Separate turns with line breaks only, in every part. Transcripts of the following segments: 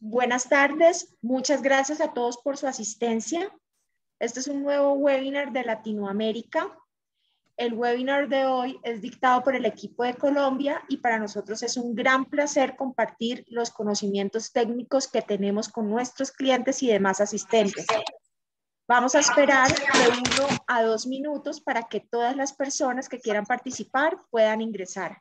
Buenas tardes, muchas gracias a todos por su asistencia. Este es un nuevo webinar de Latinoamérica. El webinar de hoy es dictado por el equipo de Colombia y para nosotros es un gran placer compartir los conocimientos técnicos que tenemos con nuestros clientes y demás asistentes. Vamos a esperar de 1 a 2 minutos para que todas las personas que quieran participar puedan ingresar.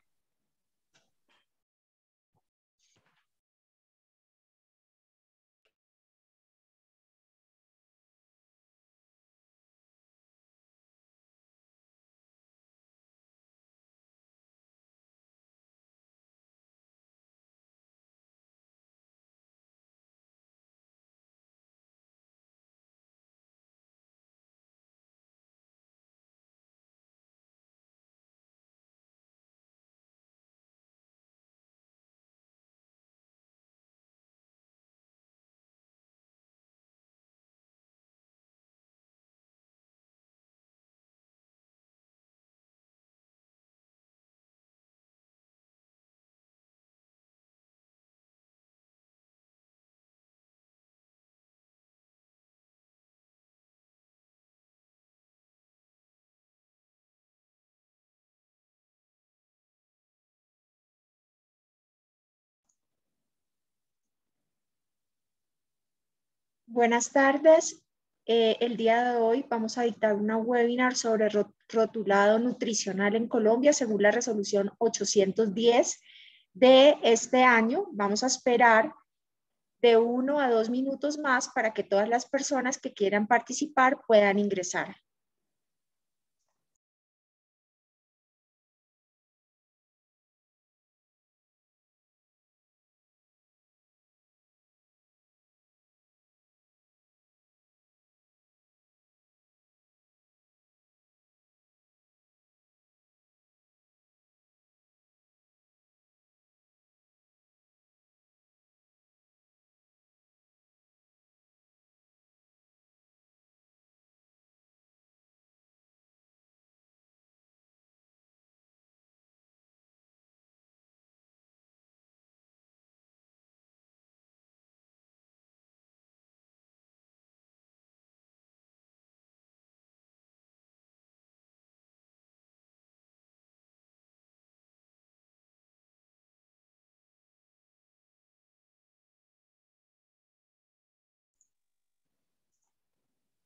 Buenas tardes. El día de hoy vamos a dictar una webinar sobre rotulado nutricional en Colombia según la resolución 810 de este año. Vamos a esperar de 1 a 2 minutos más para que todas las personas que quieran participar puedan ingresar.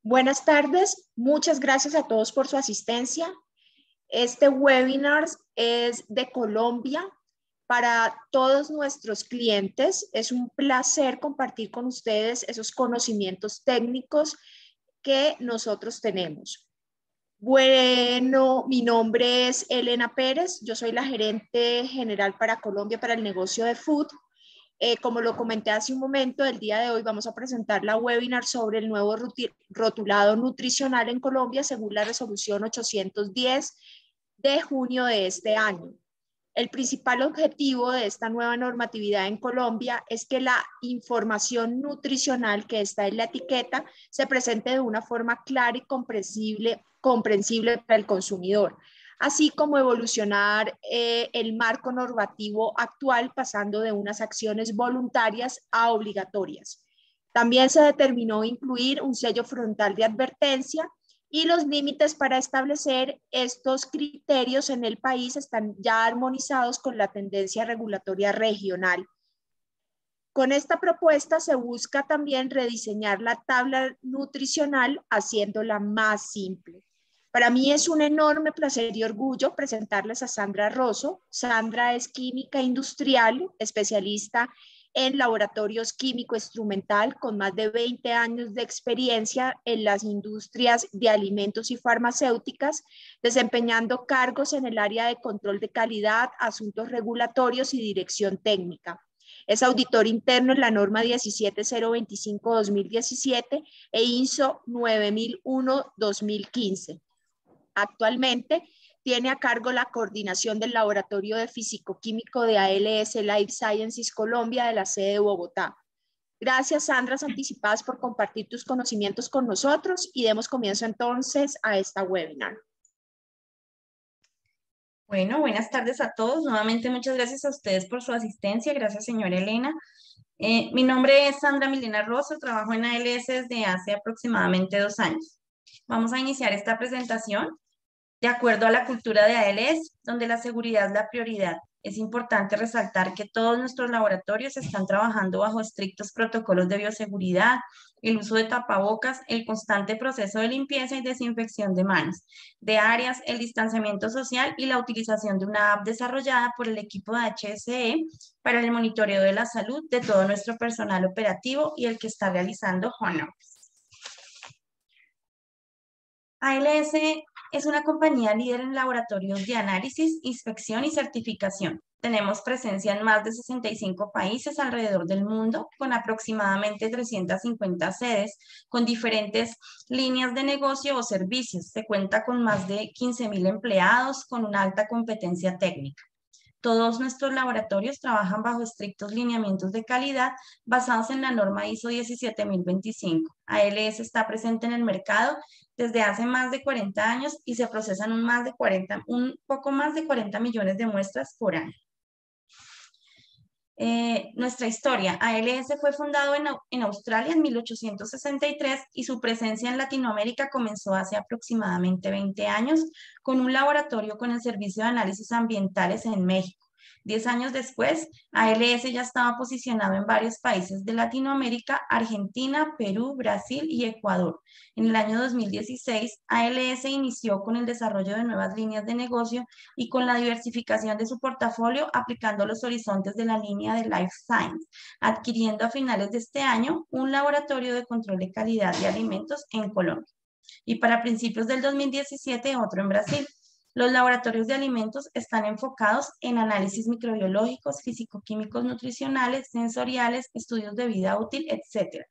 Buenas tardes, muchas gracias a todos por su asistencia. Este webinar es de Colombia para todos nuestros clientes. Es un placer compartir con ustedes esos conocimientos técnicos que nosotros tenemos. Bueno, mi nombre es Elena Pérez, yo soy la gerente general para Colombia para el negocio de food. Como lo comenté hace un momento, el día de hoy vamos a presentar la webinar sobre el nuevo rotulado nutricional en Colombia según la resolución 810 de junio de este año. El principal objetivo de esta nueva normatividad en Colombia es que la información nutricional que está en la etiqueta se presente de una forma clara y comprensible para el consumidor, así como evolucionar el marco normativo actual pasando de unas acciones voluntarias a obligatorias. También se determinó incluir un sello frontal de advertencia y los límites para establecer estos criterios en el país están ya armonizados con la tendencia regulatoria regional. Con esta propuesta se busca también rediseñar la tabla nutricional haciéndola más simple. Para mí es un enorme placer y orgullo presentarles a Sandra Rosso. Sandra es química industrial, especialista en laboratorios químico instrumental con más de 20 años de experiencia en las industrias de alimentos y farmacéuticas, desempeñando cargos en el área de control de calidad, asuntos regulatorios y dirección técnica. Es auditor interno en la norma 17025-2017 e ISO 9001-2015. Actualmente tiene a cargo la coordinación del Laboratorio de Físico-Químico de ALS Life Sciences Colombia de la sede de Bogotá. Gracias, Sandra, anticipadas por compartir tus conocimientos con nosotros y demos comienzo entonces a esta webinar.
Bueno, buenas tardes a todos. Nuevamente muchas gracias a ustedes por su asistencia. Gracias, señora Elena. Mi nombre es Sandra Milena Rosso, trabajo en ALS desde hace aproximadamente 2 años. Vamos a iniciar esta presentación de acuerdo a la cultura de ALS, donde la seguridad es la prioridad. Es importante resaltar que todos nuestros laboratorios están trabajando bajo estrictos protocolos de bioseguridad, el uso de tapabocas, el constante proceso de limpieza y desinfección de manos, de áreas, el distanciamiento social y la utilización de una app desarrollada por el equipo de HSE para el monitoreo de la salud de todo nuestro personal operativo y el que está realizando Honor. ALS es una compañía líder en laboratorios de análisis, inspección y certificación. Tenemos presencia en más de 65 países alrededor del mundo, con aproximadamente 350 sedes, con diferentes líneas de negocio o servicios. Se cuenta con más de 15.000 empleados, con una alta competencia técnica. Todos nuestros laboratorios trabajan bajo estrictos lineamientos de calidad basados en la norma ISO 17025. ALS está presente en el mercado desde hace más de 40 años y se procesan un poco más de 40 millones de muestras por año. Nuestra historia. ALS fue fundado en Australia en 1863 y su presencia en Latinoamérica comenzó hace aproximadamente 20 años con un laboratorio con el Servicio de Análisis Ambientales en México. 10 años después, ALS ya estaba posicionado en varios países de Latinoamérica, Argentina, Perú, Brasil y Ecuador. En el año 2016, ALS inició con el desarrollo de nuevas líneas de negocio y con la diversificación de su portafolio aplicando los horizontes de la línea de Life Science, adquiriendo a finales de este año un laboratorio de control de calidad de alimentos en Colombia y para principios del 2017 otro en Brasil. Los laboratorios de alimentos están enfocados en análisis microbiológicos, físico-químicos, nutricionales, sensoriales, estudios de vida útil, etc.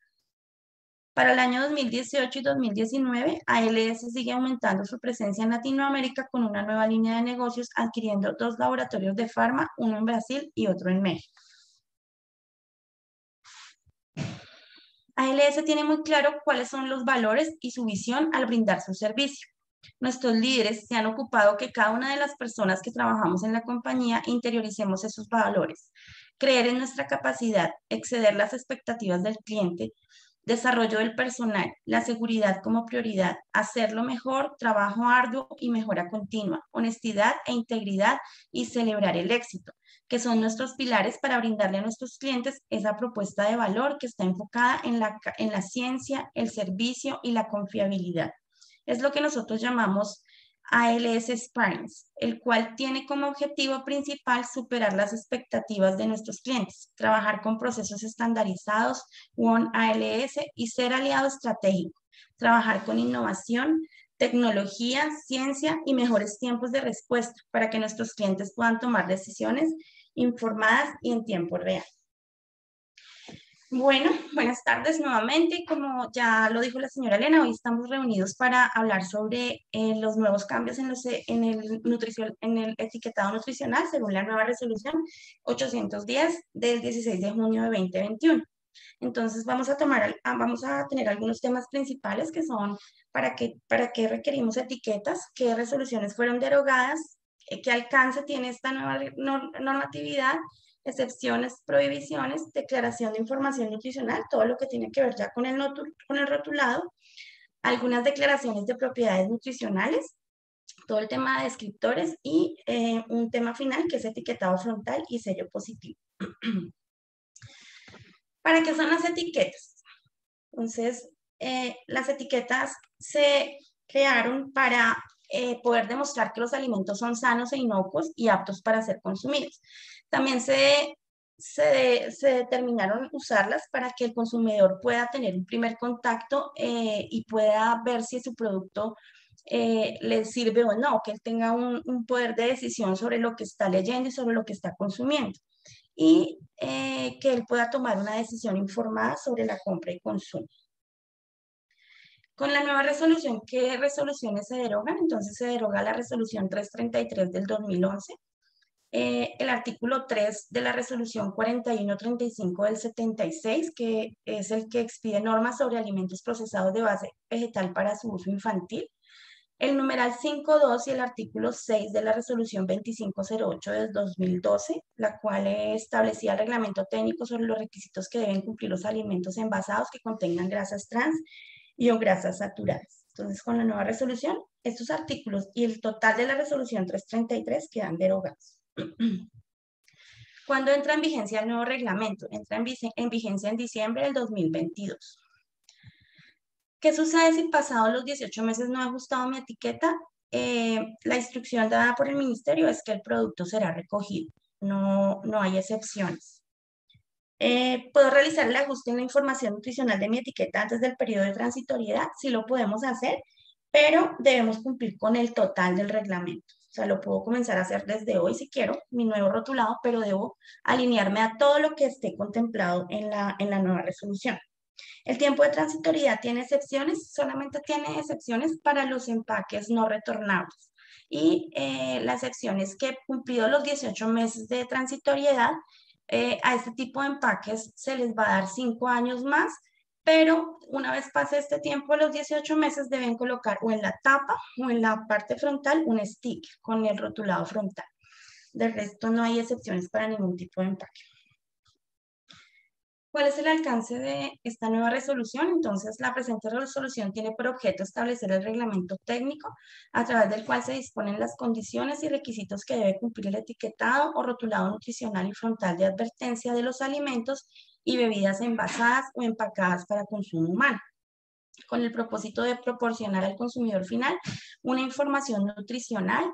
Para el año 2018 y 2019, ALS sigue aumentando su presencia en Latinoamérica con una nueva línea de negocios, adquiriendo 2 laboratorios de farma, uno en Brasil y otro en México. ALS tiene muy claro cuáles son los valores y su visión al brindar su servicio. Nuestros líderes se han ocupado que cada una de las personas que trabajamos en la compañía interioricemos esos valores, creer en nuestra capacidad, exceder las expectativas del cliente, desarrollo del personal, la seguridad como prioridad, hacerlo mejor, trabajo arduo y mejora continua, honestidad e integridad y celebrar el éxito, que son nuestros pilares para brindarle a nuestros clientes esa propuesta de valor que está enfocada en la ciencia, el servicio y la confiabilidad. Es lo que nosotros llamamos ALS Experience, el cual tiene como objetivo principal superar las expectativas de nuestros clientes, trabajar con procesos estandarizados, One ALS y ser aliado estratégico, trabajar con innovación, tecnología, ciencia y mejores tiempos de respuesta para que nuestros clientes puedan tomar decisiones informadas y en tiempo real. Bueno, buenas tardes nuevamente. Como ya lo dijo la señora Elena, hoy estamos reunidos para hablar sobre los nuevos cambios en el etiquetado nutricional según la nueva resolución 810 del 16 de junio de 2021. Entonces vamos a tener algunos temas principales que son para qué requerimos etiquetas, qué resoluciones fueron derogadas, qué alcance tiene esta nueva normatividad, excepciones, prohibiciones, declaración de información nutricional, todo lo que tiene que ver ya con el rotulado, algunas declaraciones de propiedades nutricionales, todo el tema de descriptores y un tema final que es etiquetado frontal y sello positivo. ¿Para qué son las etiquetas? Entonces, las etiquetas se crearon para poder demostrar que los alimentos son sanos e inocuos y aptos para ser consumidos. También se determinaron usarlas para que el consumidor pueda tener un primer contacto y pueda ver si su producto le sirve o no, que él tenga un poder de decisión sobre lo que está leyendo y sobre lo que está consumiendo. Y que él pueda tomar una decisión informada sobre la compra y consumo. Con la nueva resolución, ¿qué resoluciones se derogan? Entonces se deroga la resolución 333 del 2011, el artículo 3 de la resolución 4135 del 76, que es el que expide normas sobre alimentos procesados de base vegetal para su uso infantil. El numeral 5.2 y el artículo 6 de la resolución 2508 del 2012, la cual establecía el reglamento técnico sobre los requisitos que deben cumplir los alimentos envasados que contengan grasas trans y o grasas saturadas. Entonces, con la nueva resolución, estos artículos y el total de la resolución 333 quedan derogados. ¿Cuándo entra en vigencia el nuevo reglamento? Entra en vigencia en diciembre del 2022. ¿Qué sucede si pasados los 18 meses no he ajustado mi etiqueta? La instrucción dada por el ministerio es que el producto será recogido. No hay excepciones. ¿Puedo realizar el ajuste en la información nutricional de mi etiqueta antes del periodo de transitoriedad? Sí lo podemos hacer, pero debemos cumplir con el total del reglamento. O sea, lo puedo comenzar a hacer desde hoy si quiero, mi nuevo rotulado, pero debo alinearme a todo lo que esté contemplado en la nueva resolución. El tiempo de transitoriedad tiene excepciones, solamente tiene excepciones para los empaques no retornables. Y la excepción es que cumplidos los 18 meses de transitoriedad, a este tipo de empaques se les va a dar 5 años más, pero una vez pase este tiempo, los 18 meses deben colocar o en la tapa o en la parte frontal un sticker con el rotulado frontal. De resto no hay excepciones para ningún tipo de empaque. ¿Cuál es el alcance de esta nueva resolución? Entonces, la presente resolución tiene por objeto establecer el reglamento técnico a través del cual se disponen las condiciones y requisitos que debe cumplir el etiquetado o rotulado nutricional y frontal de advertencia de los alimentos y bebidas envasadas o empacadas para consumo humano, con el propósito de proporcionar al consumidor final una información nutricional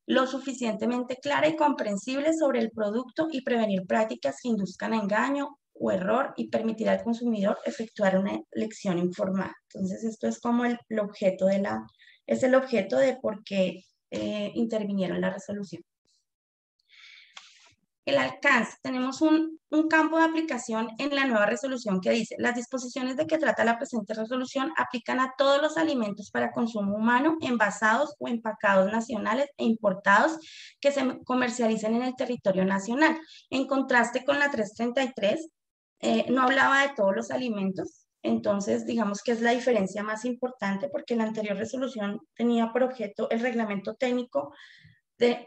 lo suficientemente clara y comprensible sobre el producto y prevenir prácticas que induzcan a engaño o error y permitir al consumidor efectuar una elección informada. Entonces, esto es como el objeto es el objeto de por qué intervinieron la resolución. El alcance. Tenemos un campo de aplicación en la nueva resolución que dice: las disposiciones de que trata la presente resolución aplican a todos los alimentos para consumo humano, envasados o empacados nacionales e importados que se comercialicen en el territorio nacional. En contraste con la 333, no hablaba de todos los alimentos. Entonces, digamos que es la diferencia más importante porque la anterior resolución tenía por objeto el reglamento técnico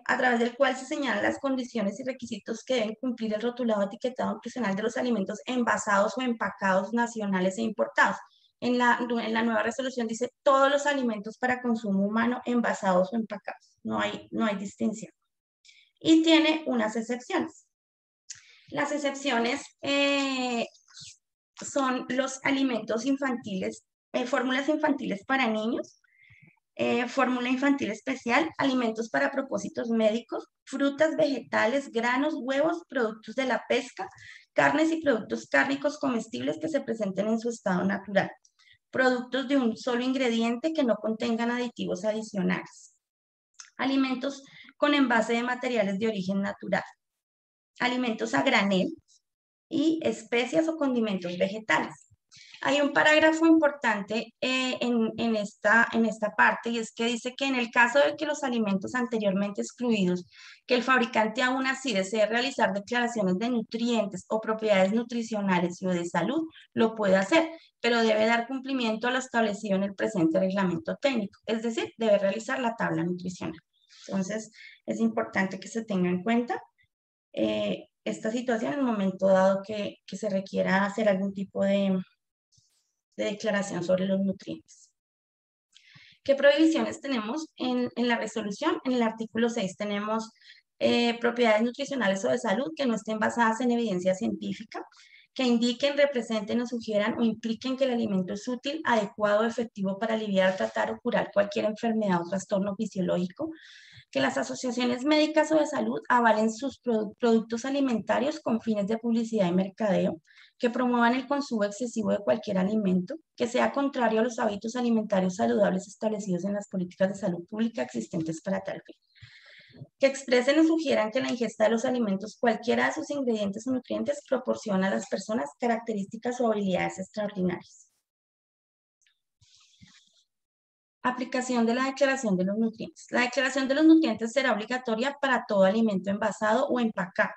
a través del cual se señalan las condiciones y requisitos que deben cumplir el rotulado etiquetado nutricional de los alimentos envasados o empacados nacionales e importados. En la nueva resolución dice todos los alimentos para consumo humano envasados o empacados. No hay distinción. Y tiene unas excepciones. Las excepciones son los alimentos infantiles, fórmulas infantiles para niños, fórmula infantil especial, alimentos para propósitos médicos, frutas, vegetales, granos, huevos, productos de la pesca, carnes y productos cárnicos comestibles que se presenten en su estado natural, productos de un solo ingrediente que no contengan aditivos adicionales, alimentos con envase de materiales de origen natural, alimentos a granel y especias o condimentos vegetales. Hay un parágrafo importante en esta parte, y es que dice que en el caso de que los alimentos anteriormente excluidos, que el fabricante aún así desee realizar declaraciones de nutrientes o propiedades nutricionales o de salud, lo puede hacer, pero debe dar cumplimiento a lo establecido en el presente reglamento técnico, es decir, debe realizar la tabla nutricional. Entonces, es importante que se tenga en cuenta esta situación en el momento dado que se requiera hacer algún tipo de declaración sobre los nutrientes. ¿Qué prohibiciones tenemos en la resolución? En el artículo 6 tenemos propiedades nutricionales o de salud que no estén basadas en evidencia científica, que indiquen, representen o sugieran o impliquen que el alimento es útil, adecuado o efectivo para aliviar, tratar o curar cualquier enfermedad o trastorno fisiológico, que las asociaciones médicas o de salud avalen sus productos alimentarios con fines de publicidad y mercadeo, que promuevan el consumo excesivo de cualquier alimento, que sea contrario a los hábitos alimentarios saludables establecidos en las políticas de salud pública existentes para tal fin, que expresen o sugieran que la ingesta de los alimentos, cualquiera de sus ingredientes o nutrientes, proporciona a las personas características o habilidades extraordinarias. Aplicación de la declaración de los nutrientes. La declaración de los nutrientes será obligatoria para todo alimento envasado o empacado.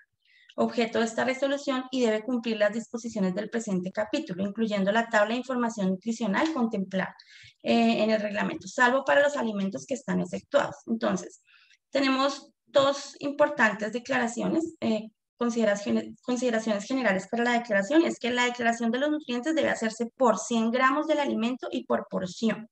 objeto de esta resolución y debe cumplir las disposiciones del presente capítulo, incluyendo la tabla de información nutricional contemplada en el reglamento, salvo para los alimentos que están exceptuados. Entonces, tenemos dos importantes declaraciones, consideraciones generales para la declaración. Es que la declaración de los nutrientes debe hacerse por 100 gramos del alimento y por porción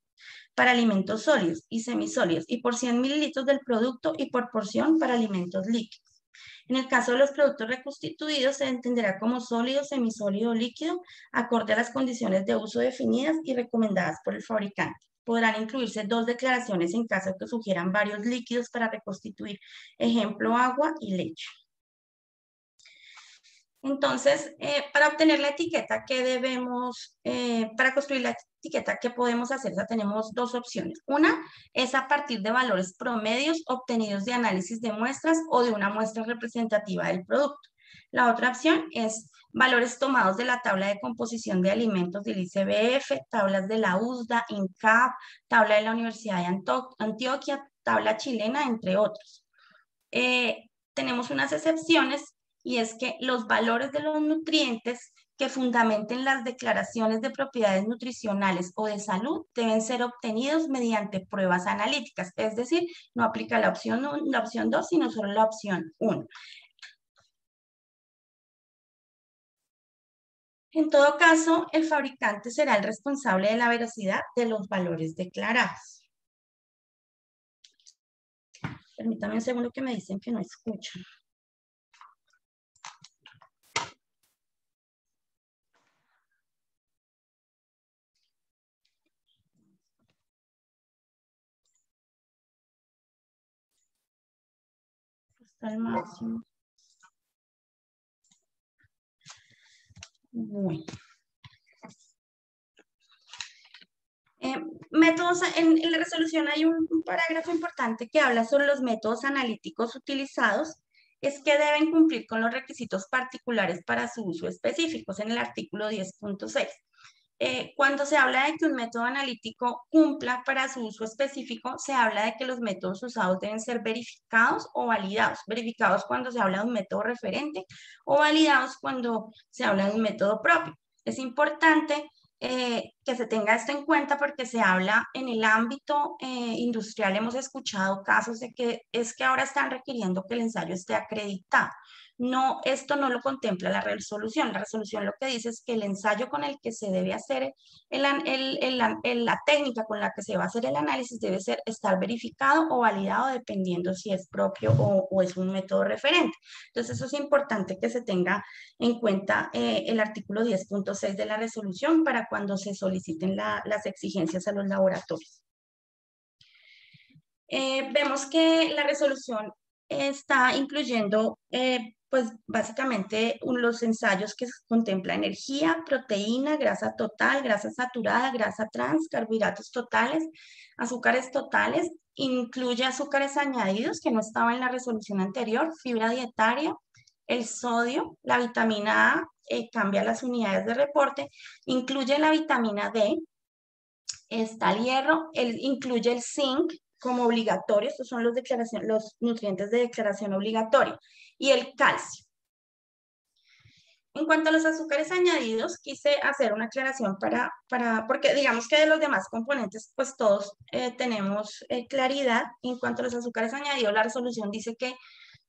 para alimentos sólidos y semisólidos, y por 100 mililitros del producto y por porción para alimentos líquidos. En el caso de los productos reconstituidos, se entenderá como sólido, semisólido o líquido, acorde a las condiciones de uso definidas y recomendadas por el fabricante. Podrán incluirse dos declaraciones en caso de que sugieran varios líquidos para reconstituir, ejemplo, agua y leche. Entonces, para obtener la etiqueta que debemos, para construir la etiqueta que podemos hacer, o sea, tenemos dos opciones. Una es a partir de valores promedios obtenidos de análisis de muestras o de una muestra representativa del producto. La otra opción es valores tomados de la tabla de composición de alimentos del ICBF, tablas de la USDA, INCAP, tabla de la Universidad de Antioquia, tabla chilena, entre otros. Tenemos unas excepciones, y es que los valores de los nutrientes que fundamenten las declaraciones de propiedades nutricionales o de salud deben ser obtenidos mediante pruebas analíticas, es decir, no aplica la opción 2, sino solo la opción 1. En todo caso, el fabricante será el responsable de la veracidad de los valores declarados. Permítame un segundo que me dicen que no escuchan. Hasta el máximo. Bueno. Métodos, en la resolución hay un parágrafo importante que habla sobre los métodos analíticos utilizados, es que deben cumplir con los requisitos particulares para su uso específicos en el artículo 10.6. Cuando se habla de que un método analítico cumpla para su uso específico, se habla de que los métodos usados deben ser verificados o validados. Verificados cuando se habla de un método referente o validados cuando se habla de un método propio. Es importante que se tenga esto en cuenta porque se habla en el ámbito industrial, hemos escuchado casos de que es que ahora están requiriendo que el ensayo esté acreditado. No, esto no lo contempla la resolución. La resolución lo que dice es que el ensayo con el que se debe hacer, la técnica con la que se va a hacer el análisis debe estar verificado o validado dependiendo si es propio o es un método referente. Entonces, eso es importante que se tenga en cuenta el artículo 10.6 de la resolución para cuando se soliciten las exigencias a los laboratorios. Vemos que la resolución está incluyendo, pues básicamente los ensayos que contempla energía, proteína, grasa total, grasa saturada, grasa trans, carbohidratos totales, azúcares totales, incluye azúcares añadidos que no estaba en la resolución anterior, fibra dietaria, el sodio, la vitamina A, cambia las unidades de reporte, incluye la vitamina D, está el hierro, incluye el zinc como obligatorio, estos son los nutrientes de declaración obligatoria, y el calcio. En cuanto a los azúcares añadidos, quise hacer una aclaración porque digamos que de los demás componentes, pues todos tenemos claridad. En cuanto a los azúcares añadidos, la resolución dice que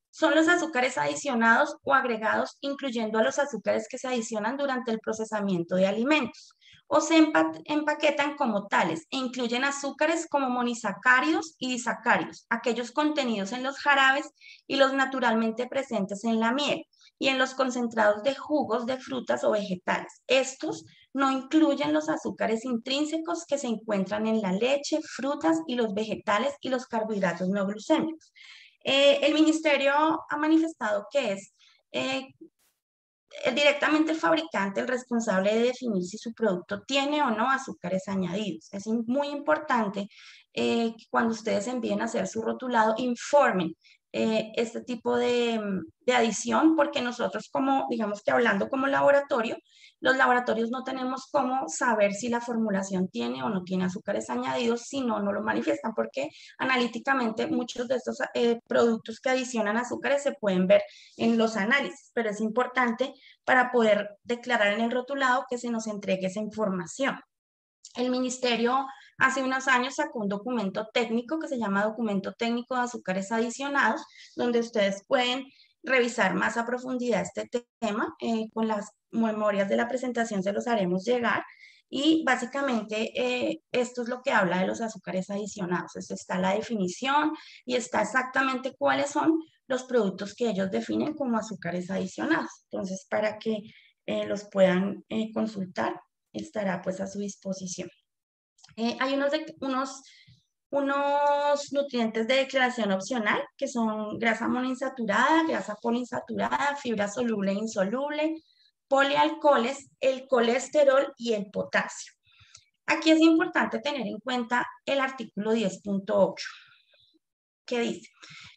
son los azúcares adicionados o agregados, incluyendo a los azúcares que se adicionan durante el procesamiento de alimentos, o se empaquetan como tales, e incluyen azúcares como monosacáridos y disacáridos, aquellos contenidos en los jarabes y los naturalmente presentes en la miel, y en los concentrados de jugos de frutas o vegetales. Estos no incluyen los azúcares intrínsecos que se encuentran en la leche, frutas y los vegetales y los carbohidratos no glucémicos. El ministerio ha manifestado que es directamente el fabricante el responsable de definir si su producto tiene o no azúcares añadidos. Es muy importante que cuando ustedes envíen a hacer su rotulado, informen este tipo de adición, porque nosotros, digamos que hablando como laboratorio, los laboratorios no tenemos cómo saber si la formulación tiene o no tiene azúcares añadidos, si no lo manifiestan, porque analíticamente muchos de estos productos que adicionan azúcares se pueden ver en los análisis, pero es importante para poder declarar en el rotulado que se nos entregue esa información. El ministerio hace unos años sacó un documento técnico que se llama Documento Técnico de Azúcares Adicionados, donde ustedes pueden revisar más a profundidad este tema. Con las memorias de la presentación se los haremos llegar. Y básicamente esto es lo que habla de los azúcares adicionados. Esto está la definición y está exactamente cuáles son los productos que ellos definen como azúcares adicionados. Entonces, para que los puedan consultar, estará pues a su disposición. Hay unos nutrientes de declaración opcional que son grasa monoinsaturada, grasa poliinsaturada, fibra soluble e insoluble, polialcoholes, el colesterol y el potasio. Aquí es importante tener en cuenta el artículo 10.8, que dice,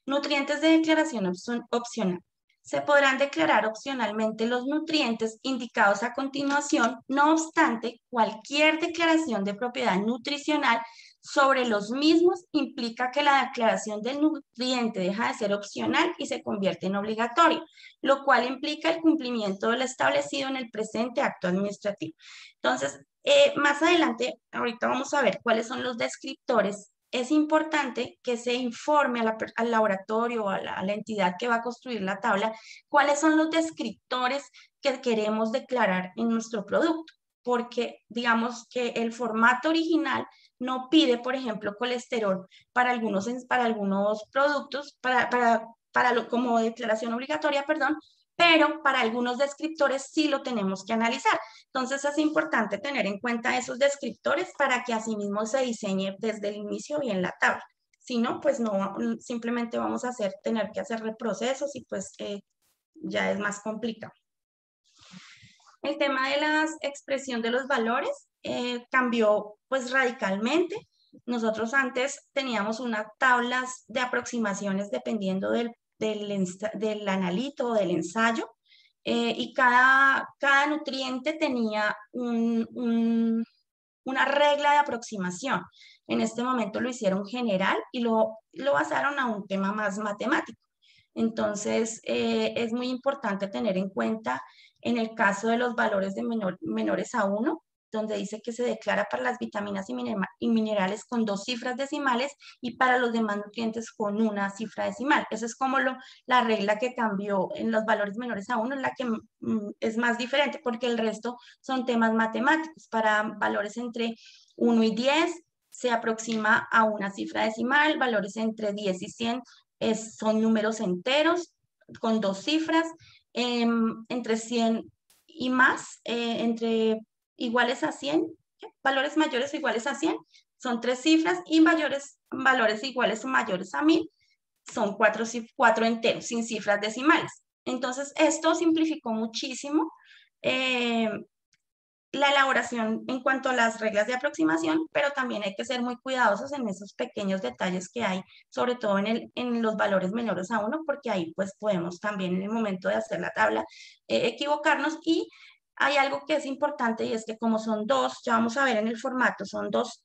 nutrientes de declaración opcional. Se podrán declarar opcionalmente los nutrientes indicados a continuación, no obstante, cualquier declaración de propiedad nutricional sobre los mismos implica que la declaración del nutriente deja de ser opcional y se convierte en obligatorio, lo cual implica el cumplimiento de lo establecido en el presente acto administrativo. Entonces, más adelante, ahorita vamos a ver cuáles son los descriptores. Es importante que se informe al laboratorio o a la entidad que va a construir la tabla cuáles son los descriptores que queremos declarar en nuestro producto, porque digamos que el formato original no pide, por ejemplo, colesterol para algunos productos, como declaración obligatoria, perdón, pero para algunos descriptores sí lo tenemos que analizar. Entonces es importante tener en cuenta esos descriptores para que asimismo se diseñe desde el inicio bien la tabla. Si no, pues no, simplemente vamos a tener que hacer reprocesos y pues ya es más complicado. El tema de la expresión de los valores cambió pues radicalmente. Nosotros antes teníamos unas tablas de aproximaciones dependiendo del analito o del ensayo, y cada nutriente tenía una regla de aproximación. En este momento lo hicieron general y lo basaron a un tema más matemático. Entonces, es muy importante tener en cuenta en el caso de los valores de menores a 1, donde dice que se declara para las vitaminas y minerales con 2 cifras decimales y para los demás nutrientes con 1 cifra decimal. Esa es como la regla que cambió en los valores menores a 1, es la que es más diferente porque el resto son temas matemáticos. Para valores entre 1 y 10 se aproxima a 1 cifra decimal, valores entre 10 y 100 son números enteros con 2 cifras, entre 100 y más, entre iguales a 100, valores mayores o iguales a 100 son 3 cifras y valores iguales o mayores a 1000 son 4 enteros sin cifras decimales. Entonces, esto simplificó muchísimo la elaboración en cuanto a las reglas de aproximación, pero también hay que ser muy cuidadosos en esos pequeños detalles que hay, sobre todo en los valores menores a 1, porque ahí pues podemos también en el momento de hacer la tabla equivocarnos. Y hay algo que es importante y es que como son ya vamos a ver en el formato, son dos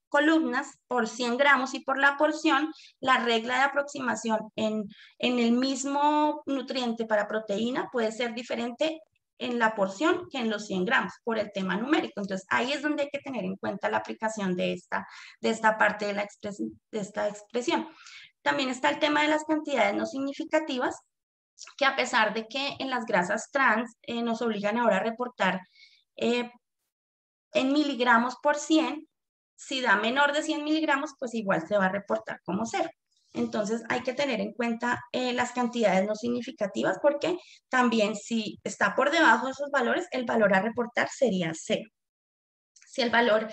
columnas por 100 gramos y por la porción, la regla de aproximación en el mismo nutriente para proteína puede ser diferente en la porción que en los 100 gramos por el tema numérico. Entonces, ahí es donde hay que tener en cuenta la aplicación de esta parte de esta expresión. También está el tema de las cantidades no significativas, que a pesar de que en las grasas trans nos obligan ahora a reportar en miligramos por 100, si da menor de 100 miligramos, pues igual se va a reportar como 0. Entonces hay que tener en cuenta las cantidades no significativas porque también si está por debajo de esos valores, el valor a reportar sería 0. Si el valor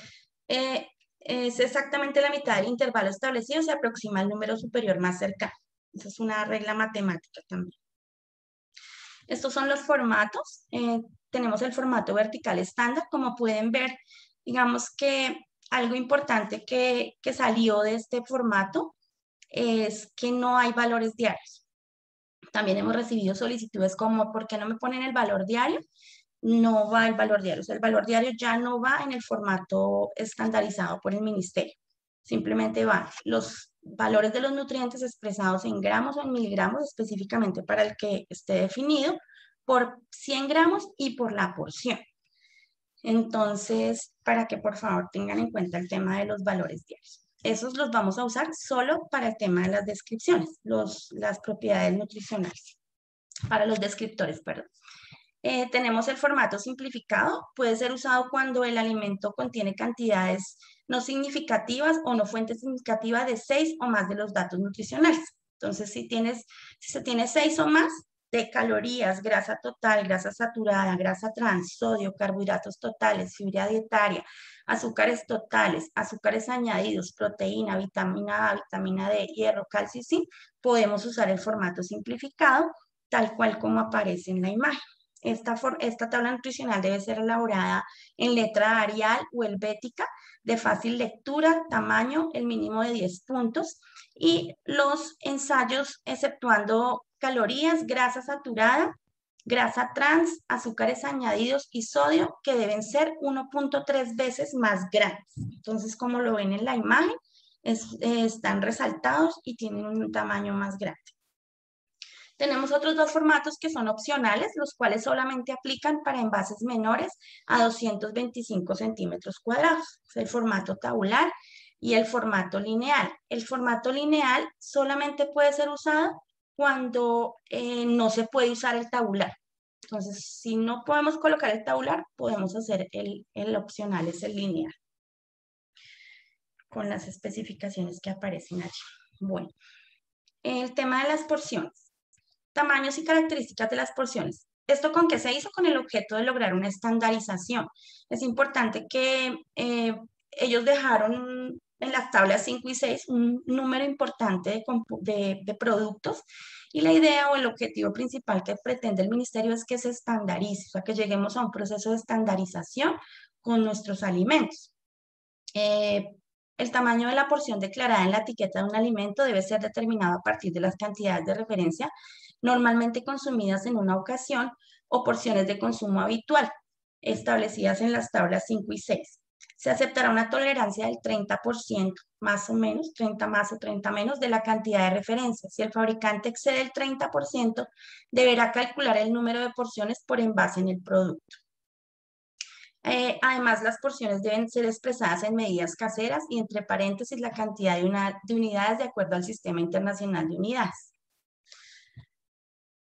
es exactamente la mitad del intervalo establecido, se aproxima al número superior más cercano. Esa es una regla matemática también. Estos son los formatos. Tenemos el formato vertical estándar. Como pueden ver, digamos que algo importante que salió de este formato es que no hay valores diarios. También hemos recibido solicitudes como, ¿por qué no me ponen el valor diario? no va el valor diario. O sea, el valor diario ya no va en el formato estandarizado por el ministerio. Simplemente van los valores de los nutrientes expresados en gramos o en miligramos, específicamente para el que esté definido, por 100 gramos y por la porción. Entonces, para que por favor tengan en cuenta el tema de los valores diarios. Esos los vamos a usar solo para el tema de las descripciones, las propiedades nutricionales, para los descriptores, perdón. Tenemos el formato simplificado, puede ser usado cuando el alimento contiene cantidades no significativas o no fuentes significativas de 6 o más de los datos nutricionales. Entonces, si se tiene 6 o más de calorías, grasa total, grasa saturada, grasa trans, sodio, carbohidratos totales, fibra dietaria, azúcares totales, azúcares añadidos, proteína, vitamina A, vitamina D, hierro, calcio y zinc, podemos usar el formato simplificado tal cual como aparece en la imagen. Esta tabla nutricional debe ser elaborada en letra Arial o helvética, de fácil lectura, tamaño, el mínimo de 10 puntos, y los ensayos exceptuando calorías, grasa saturada, grasa trans, azúcares añadidos y sodio, que deben ser 1.3 veces más grandes. Entonces, como lo ven en la imagen, están resaltados y tienen un tamaño más grande. Tenemos otros dos formatos que son opcionales, los cuales solamente aplican para envases menores a 225 centímetros cuadrados. Es el formato tabular y el formato lineal. El formato lineal solamente puede ser usado cuando no se puede usar el tabular. Entonces, si no podemos colocar el tabular, podemos hacer el opcional, es el lineal, con las especificaciones que aparecen allí. Bueno, el tema de las porciones. Tamaños y características de las porciones. ¿Esto con qué se hizo? Con el objeto de lograr una estandarización. Es importante que ellos dejaron en las tablas 5 y 6 un número importante de productos, y la idea o el objetivo principal que pretende el ministerio es que se estandarice, o sea, que lleguemos a un proceso de estandarización con nuestros alimentos. El tamaño de la porción declarada en la etiqueta de un alimento debe ser determinado a partir de las cantidades de referencia normalmente consumidas en una ocasión o porciones de consumo habitual, establecidas en las tablas 5 y 6. Se aceptará una tolerancia del 30%, más o menos, 30 más o 30 menos, de la cantidad de referencia. Si el fabricante excede el 30%, deberá calcular el número de porciones por envase en el producto. Además, las porciones deben ser expresadas en medidas caseras y entre paréntesis la cantidad de unidades de acuerdo al Sistema Internacional de Unidades.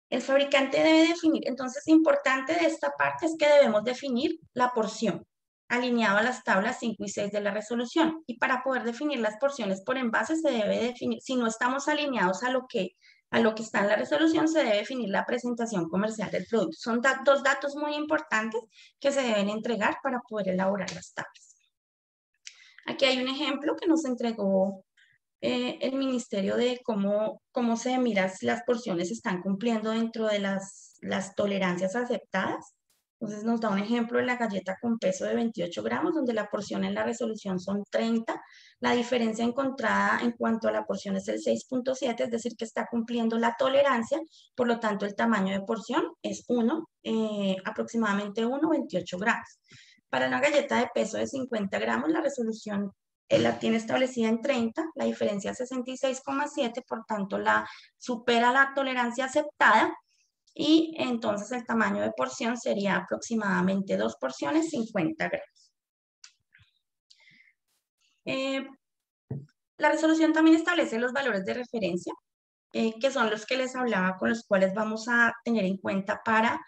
El fabricante debe definir, entonces importante de esta parte es que debemos definir la porción, alineado a las tablas 5 y 6 de la resolución. Y para poder definir las porciones por envase se debe definir, si no estamos alineados a lo que está en la resolución, se debe definir la presentación comercial del producto. Son dos datos muy importantes que se deben entregar para poder elaborar las tablas. Aquí hay un ejemplo que nos entregó el ministerio de cómo se mira si las porciones están cumpliendo dentro de las tolerancias aceptadas. Entonces nos da un ejemplo de la galleta con peso de 28 gramos, donde la porción en la resolución son 30. La diferencia encontrada en cuanto a la porción es el 6.7, es decir, que está cumpliendo la tolerancia, por lo tanto el tamaño de porción es 1, aproximadamente 1,28 gramos. Para una galleta de peso de 50 gramos, la resolución la tiene establecida en 30, la diferencia es 66,7, por tanto supera la tolerancia aceptada, y entonces el tamaño de porción sería aproximadamente 2 porciones, 50 gramos. La resolución también establece los valores de referencia, que son los que les hablaba, con los cuales vamos a tener en cuenta para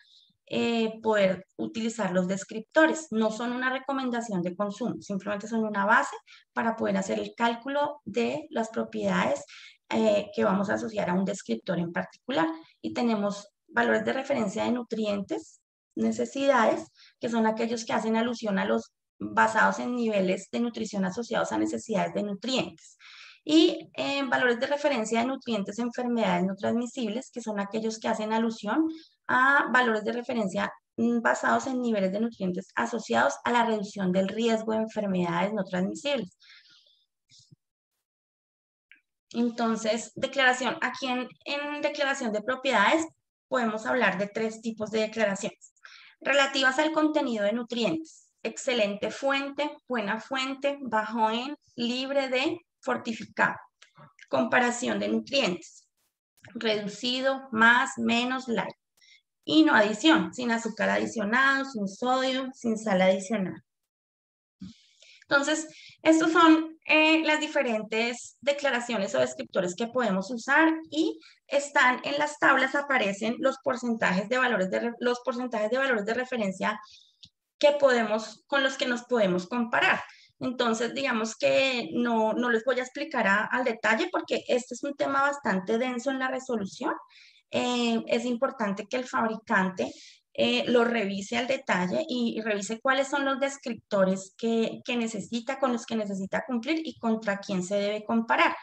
poder utilizar los descriptores. No son una recomendación de consumo, simplemente son una base para poder hacer el cálculo de las propiedades que vamos a asociar a un descriptor en particular. Y tenemos valores de referencia de nutrientes, necesidades, que son aquellos que hacen alusión a los basados en niveles de nutrición asociados a necesidades de nutrientes. Y valores de referencia de nutrientes e enfermedades no transmisibles, que son aquellos que hacen alusión a valores de referencia basados en niveles de nutrientes asociados a la reducción del riesgo de enfermedades no transmisibles. Entonces, aquí en declaración de propiedades podemos hablar de 3 tipos de declaraciones. Relativas al contenido de nutrientes. Excelente fuente, buena fuente, bajo en, libre de, fortificado. Comparación de nutrientes. Reducido, más, menos, light. Y no adición, sin azúcar adicionado, sin sodio, sin sal adicional. Entonces, estos son las diferentes declaraciones o descriptores que podemos usar y están en las tablas, aparecen los porcentajes de valores de referencia con los que nos podemos comparar. Entonces, digamos que no les voy a explicar al detalle porque este es un tema bastante denso en la resolución. Es importante que el fabricante lo revise al detalle y revise cuáles son los descriptores que necesita, con los que necesita cumplir y contra quién se debe comparar.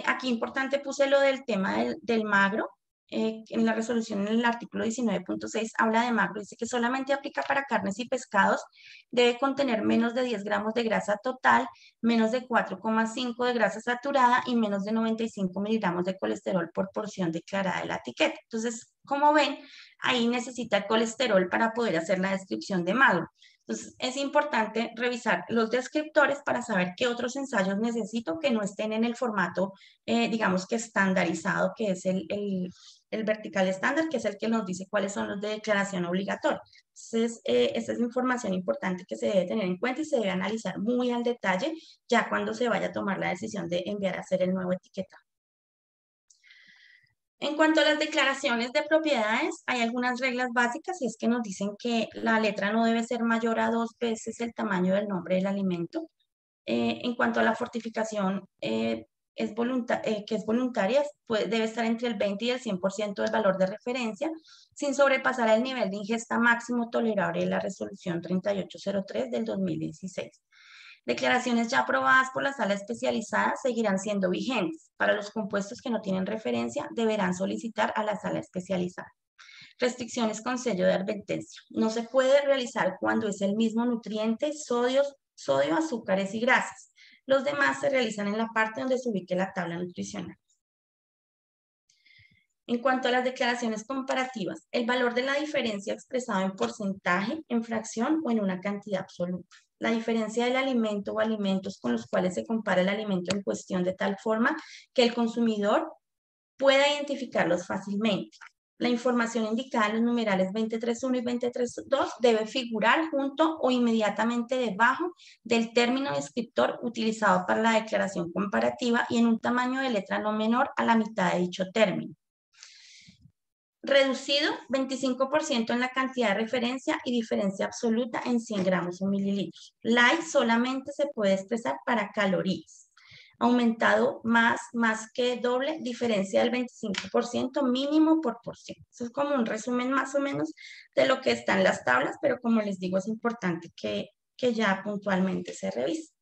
Aquí importante puse lo del tema del magro. En la resolución, en el artículo 19.6 habla de magro, dice que solamente aplica para carnes y pescados, debe contener menos de 10 gramos de grasa total, menos de 4,5 de grasa saturada y menos de 95 miligramos de colesterol por porción declarada de la etiqueta. Entonces, como ven, ahí necesita el colesterol para poder hacer la descripción de magro. Entonces, es importante revisar los descriptores para saber qué otros ensayos necesito que no estén en el formato, digamos que estandarizado, que es el vertical estándar, que es el que nos dice cuáles son los de declaración obligatoria. Entonces, esta es información importante que se debe tener en cuenta y se debe analizar muy al detalle ya cuando se vaya a tomar la decisión de enviar a hacer el nuevo etiquetado. En cuanto a las declaraciones de propiedades, hay algunas reglas básicas y es que nos dicen que la letra no debe ser mayor a 2 veces el tamaño del nombre del alimento. En cuanto a la fortificación, que es voluntaria, debe estar entre el 20 y el 100% del valor de referencia, sin sobrepasar el nivel de ingesta máximo tolerable de la resolución 3803 del 2016. Declaraciones ya aprobadas por la sala especializada seguirán siendo vigentes. Para los compuestos que no tienen referencia, deberán solicitar a la sala especializada. Restricciones con sello de advertencia. No se puede realizar cuando es el mismo nutriente, sodio, azúcares y grasas. Los demás se realizan en la parte donde se ubique la tabla nutricional. En cuanto a las declaraciones comparativas, el valor de la diferencia expresado en porcentaje, en fracción o en una cantidad absoluta. La diferencia del alimento o alimentos con los cuales se compara el alimento en cuestión de tal forma que el consumidor pueda identificarlos fácilmente. La información indicada en los numerales 23.1 y 23.2 debe figurar junto o inmediatamente debajo del término descriptor utilizado para la declaración comparativa y en un tamaño de letra no menor a la mitad de dicho término. Reducido 25% en la cantidad de referencia y diferencia absoluta en 100 gramos o mililitros. Light solamente se puede expresar para calorías. Aumentado más que doble, diferencia del 25% mínimo por porción. Eso es como un resumen más o menos de lo que está en las tablas, pero como les digo, es importante que ya puntualmente se revise.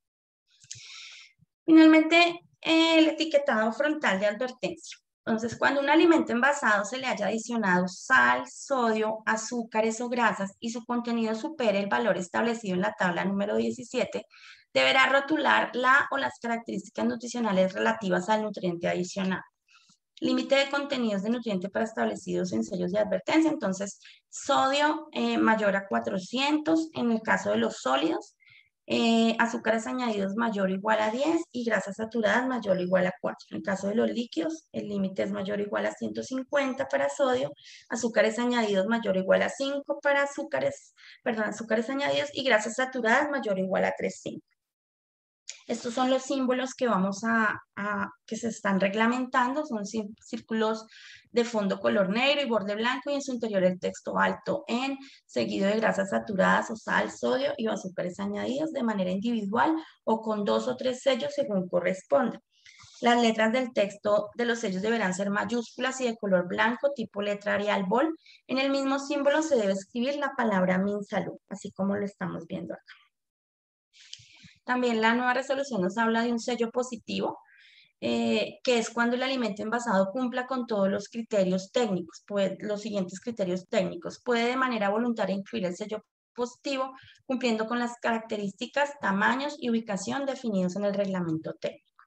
Finalmente, el etiquetado frontal de advertencia. Entonces, cuando un alimento envasado se le haya adicionado sal, sodio, azúcares o grasas y su contenido supere el valor establecido en la tabla número 17, deberá rotular la o las características nutricionales relativas al nutriente adicional. Límite de contenidos de nutriente para establecidos en sellos de advertencia. Entonces, sodio mayor a 400 en el caso de los sólidos. Azúcares añadidos mayor o igual a 10 y grasas saturadas mayor o igual a 4. En el caso de los líquidos, el límite es mayor o igual a 150 para sodio, azúcares añadidos mayor o igual a 5 para azúcares añadidos y grasas saturadas mayor o igual a 3,5. Estos son los símbolos que que se están reglamentando, son círculos de fondo color negro y borde blanco y en su interior el texto alto en, seguido de grasas saturadas o sal, sodio y azúcares añadidos de manera individual o con 2 o 3 sellos según corresponda. Las letras del texto de los sellos deberán ser mayúsculas y de color blanco, tipo letra Arial Bold. En el mismo símbolo se debe escribir la palabra MinSalud, así como lo estamos viendo acá. También la nueva resolución nos habla de un sello positivo, que es cuando el alimento envasado cumpla con todos los criterios técnicos, los siguientes criterios técnicos. Puede de manera voluntaria incluir el sello positivo, cumpliendo con las características, tamaños y ubicación definidos en el reglamento técnico.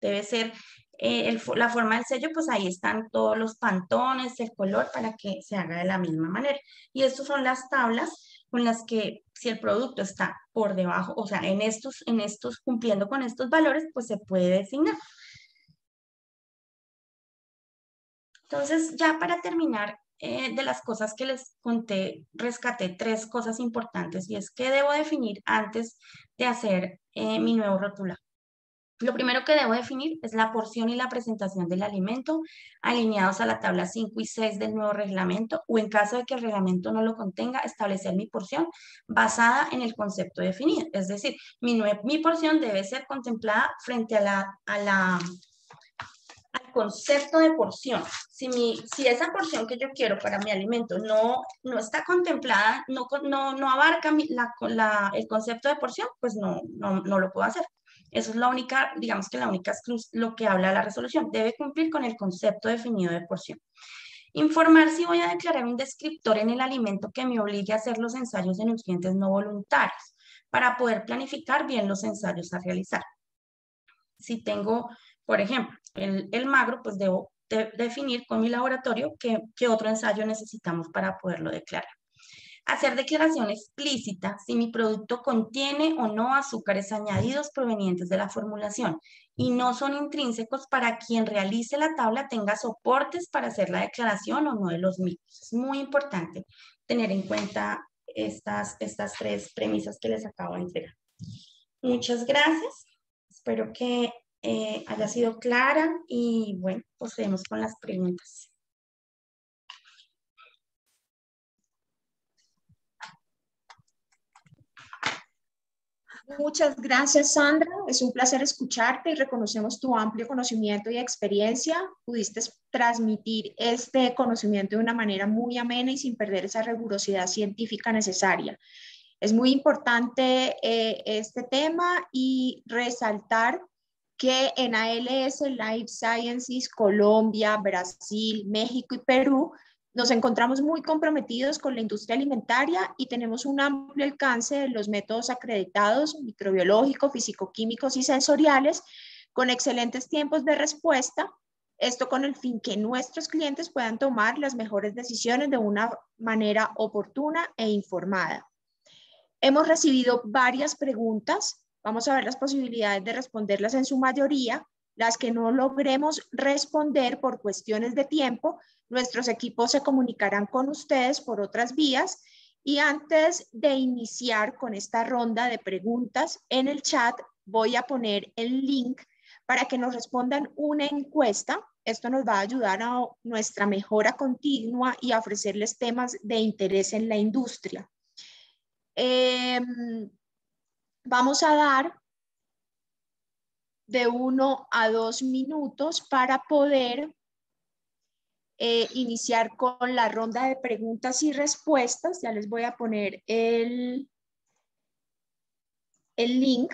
Debe ser la forma del sello, pues ahí están todos los pantones, el color para que se haga de la misma manera. Y estas son las tablas con las que si el producto está por debajo, o sea, en estos, cumpliendo con estos valores, pues se puede designar. Entonces, ya para terminar, de las cosas que les conté, rescaté tres cosas importantes y es que debo definir antes de hacer mi nuevo rótulo. Lo primero que debo definir es la porción y la presentación del alimento alineados a la tabla 5 y 6 del nuevo reglamento o en caso de que el reglamento no lo contenga, establecer mi porción basada en el concepto definido. Es decir, mi porción debe ser contemplada frente al concepto de porción. Si esa porción que yo quiero para mi alimento no está contemplada, no abarca el concepto de porción, pues no lo puedo hacer. Eso es la única, digamos que la única cruz, lo que habla la resolución. Debe cumplir con el concepto definido de porción. Informar si voy a declarar un descriptor en el alimento que me obligue a hacer los ensayos de nutrientes no voluntarios para poder planificar bien los ensayos a realizar. Si tengo, por ejemplo, el magro, pues debo definir con mi laboratorio qué otro ensayo necesitamos para poderlo declarar. Hacer declaración explícita si mi producto contiene o no azúcares añadidos provenientes de la formulación y no son intrínsecos para quien realice la tabla tenga soportes para hacer la declaración o no de los mismos. Es muy importante tener en cuenta estas tres premisas que les acabo de entregar. Muchas gracias. Espero que haya sido clara y bueno, procedemos con las preguntas.
Muchas gracias, Sandra. Es un placer escucharte y reconocemos tu amplio conocimiento y experiencia. Pudiste transmitir este conocimiento de una manera muy amena y sin perder esa rigurosidad científica necesaria. Es muy importante este tema y resaltar que en ALS Life Sciences, Colombia, Brasil, México y Perú, nos encontramos muy comprometidos con la industria alimentaria y tenemos un amplio alcance de los métodos acreditados, microbiológicos, físico-químicos y sensoriales, con excelentes tiempos de respuesta. Esto con el fin que nuestros clientes puedan tomar las mejores decisiones de una manera oportuna e informada. Hemos recibido varias preguntas. Vamos a ver las posibilidades de responderlas en su mayoría. Las que no logremos responder por cuestiones de tiempo, nuestros equipos se comunicarán con ustedes por otras vías. Y antes de iniciar con esta ronda de preguntas en el chat, voy a poner el link para que nos respondan una encuesta. Esto nos va a ayudar a nuestra mejora continua y a ofrecerles temas de interés en la industria. Vamos a dar de 1 a 2 minutos para poder iniciar con la ronda de preguntas y respuestas. Ya les voy a poner el link.